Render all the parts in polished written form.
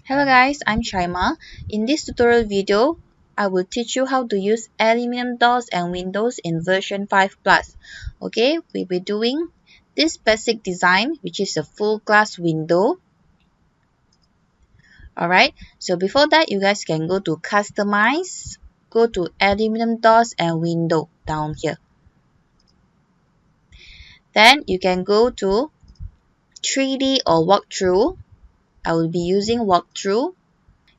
Hello guys, I'm Shaima. In this tutorial video, I will teach you how to use aluminum doors and windows in version 5 Plus. Okay, we'll be doing this basic design, which is a full glass window. Alright, so before that, you guys can go to Customize, go to aluminum doors and window down here. Then you can go to 3D or walkthrough. I will be using walkthrough.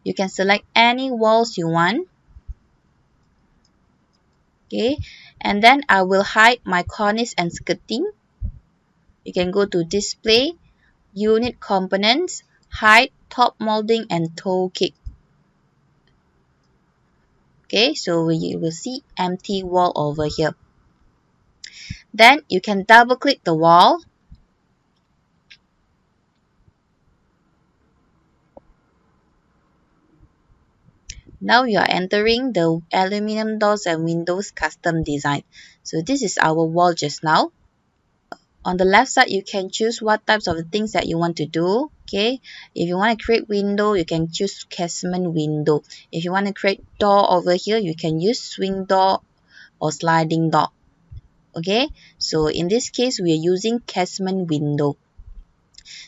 You can select any walls you want. Okay, and then I will hide my cornice and skirting. You can go to display, unit components, hide top molding and toe kick. Okay, so you will see empty wall over here. Then you can double click the wall. Now you are entering the aluminum doors and windows custom design. So this is our wall just now. On the left side, you can choose what types of things that you want to do. Okay, if you want to create window, you can choose casement window. If you want to create door over here, you can use swing door or sliding door. Okay, so in this case, we are using casement window.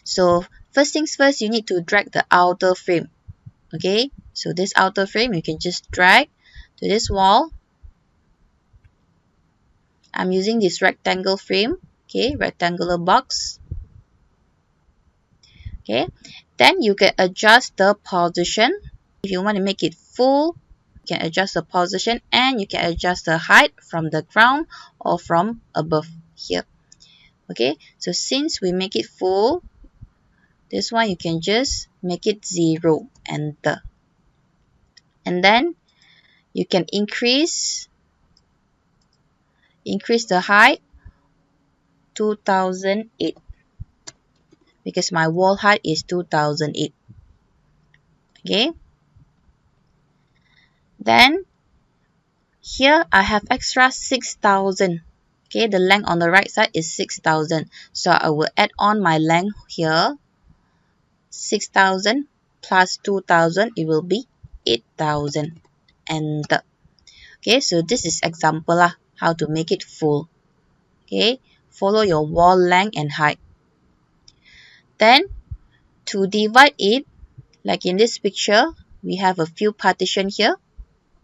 So first things first, you need to drag the outer frame. Okay, so this outer frame, you can just drag to this wall. I'm using this rectangle frame. Okay, rectangular box. Okay, then you can adjust the position. If you want to make it full, you can adjust the position and you can adjust the height from the ground or from above here. Okay, so since we make it full, this one you can just make it 0, enter. And then you can increase the height 2008 because my wall height is 2008. Okay, then here I have extra 6,000. Okay, the length on the right side is 6,000. So I will add on my length here. 6,000 plus 2,000, it will be 8,000. Enter. Okay, so this is example lah, how to make it full. Okay, follow your wall length and height. Then to divide it, like in this picture, we have a few partition here.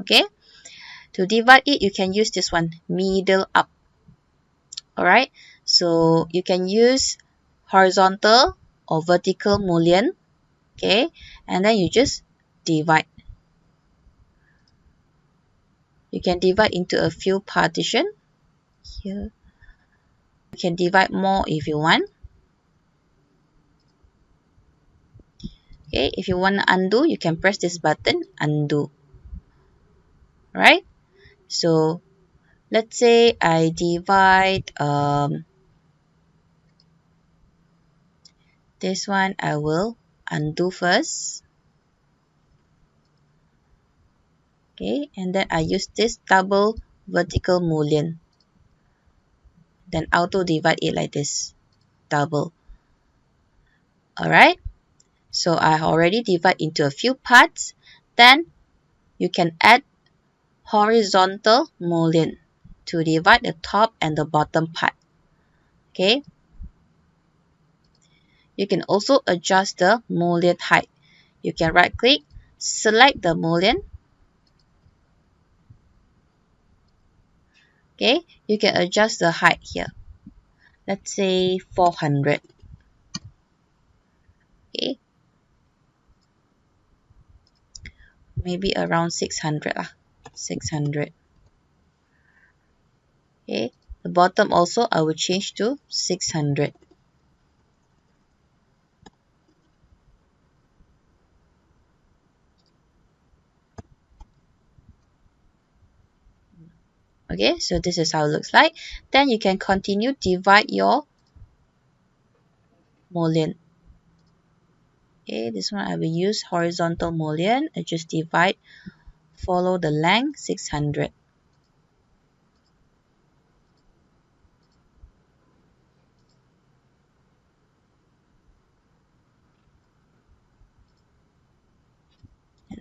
Okay, to divide it, you can use this one, middle up. Alright, so you can use horizontal or vertical mullion. Okay, and then you just divide. You can divide into a few partition here. You can divide more if you want. Okay, if you want to undo, you can press this button, undo. Right? So let's say I divide this one, I will undo first. Okay, and then I use this double vertical mullion. Then auto divide it like this, double. Alright, so I already divide into a few parts. Then you can add horizontal mullion to divide the top and the bottom part. Okay, you can also adjust the mullion height. You can right click, select the mullion. Okay, you can adjust the height here. Let's say 400. Okay, maybe around 600 lah. 600. Okay, the bottom also I will change to 600. Okay, so this is how it looks like. Then you can continue divide your mullion. Okay, this one I will use horizontal mullion. I just divide, follow the length 600.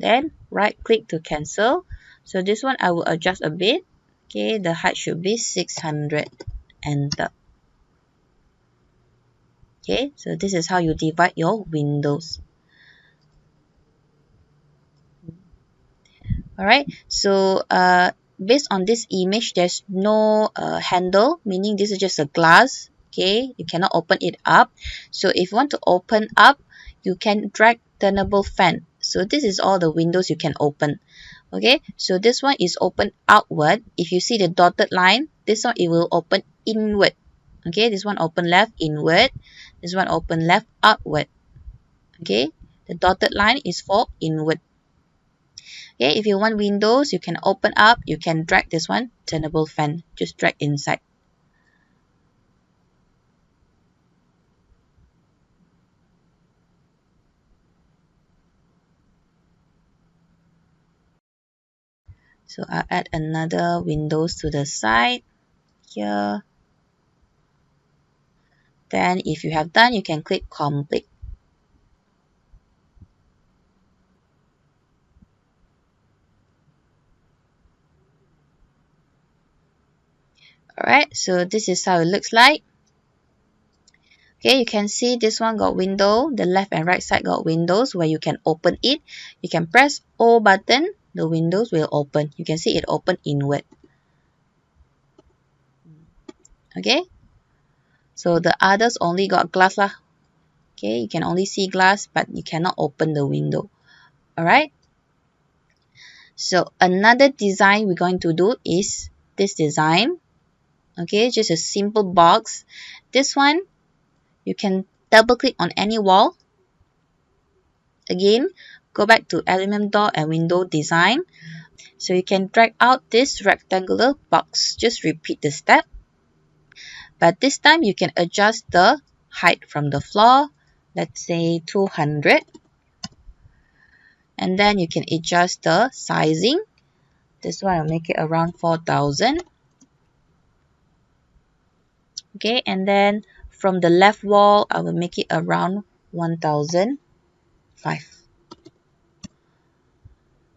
Then right click to cancel. So this one I will adjust a bit. Okay, the height should be 600. Enter. Okay, so this is how you divide your windows. Alright, so based on this image, there's no handle, meaning this is just a glass. Okay, you cannot open it up. So if you want to open up, you can drag turnable fan. So this is all the windows you can open. Okay, so this one is open outward. If you see the dotted line, this one it will open inward. Okay, this one open left inward, this one open left outward. Okay, the dotted line is for inward. Okay, if you want windows, you can open up, you can drag this one, turnable fan, just drag inside. So I'll add another windows to the side here. Then if you have done, you can click complete. Alright, so this is how it looks like. Okay, you can see this one got window, the left and right side got windows where you can open it. You can press O button, the windows will open. You can see it open inward. Okay, so the others only got glass lah. Okay, you can only see glass, but you cannot open the window. Alright, so another design we're going to do is this design. Okay, just a simple box. This one, you can double click on any wall. Again, go back to aluminum door and window design. So you can drag out this rectangular box. Just repeat the step. But this time you can adjust the height from the floor. Let's say 200. And then you can adjust the sizing. This one I'll make it around 4000. Okay, and then from the left wall, I will make it around 1005.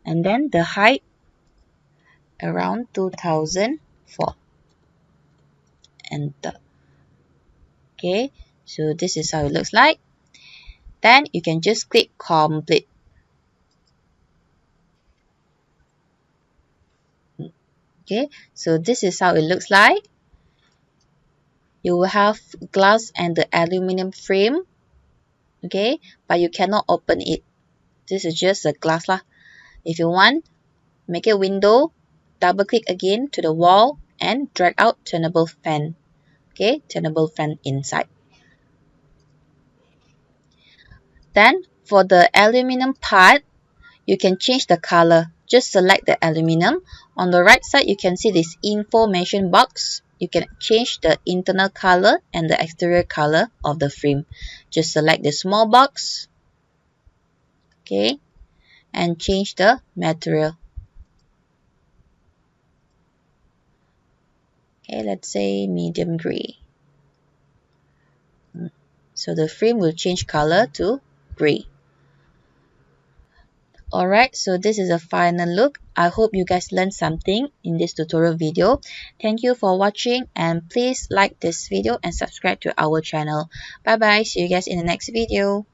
And then the height around 2004. Enter. Okay, so this is how it looks like. Then you can just click complete. Okay, so this is how it looks like. You will have glass and the aluminum frame. Okay, but you cannot open it. This is just a glass lah. If you want, make a window, double click again to the wall and drag out turnable fan. Okay, turnable fan inside. Then for the aluminum part, you can change the color. Just select the aluminum. On the right side, you can see this information box. You can change the internal color and the exterior color of the frame. Just select the small box. Okay, and change the material. Okay, let's say medium gray. So the frame will change color to gray. Alright, so this is a final look. I hope you guys learned something in this tutorial video. Thank you for watching and please like this video and subscribe to our channel. Bye bye, see you guys in the next video.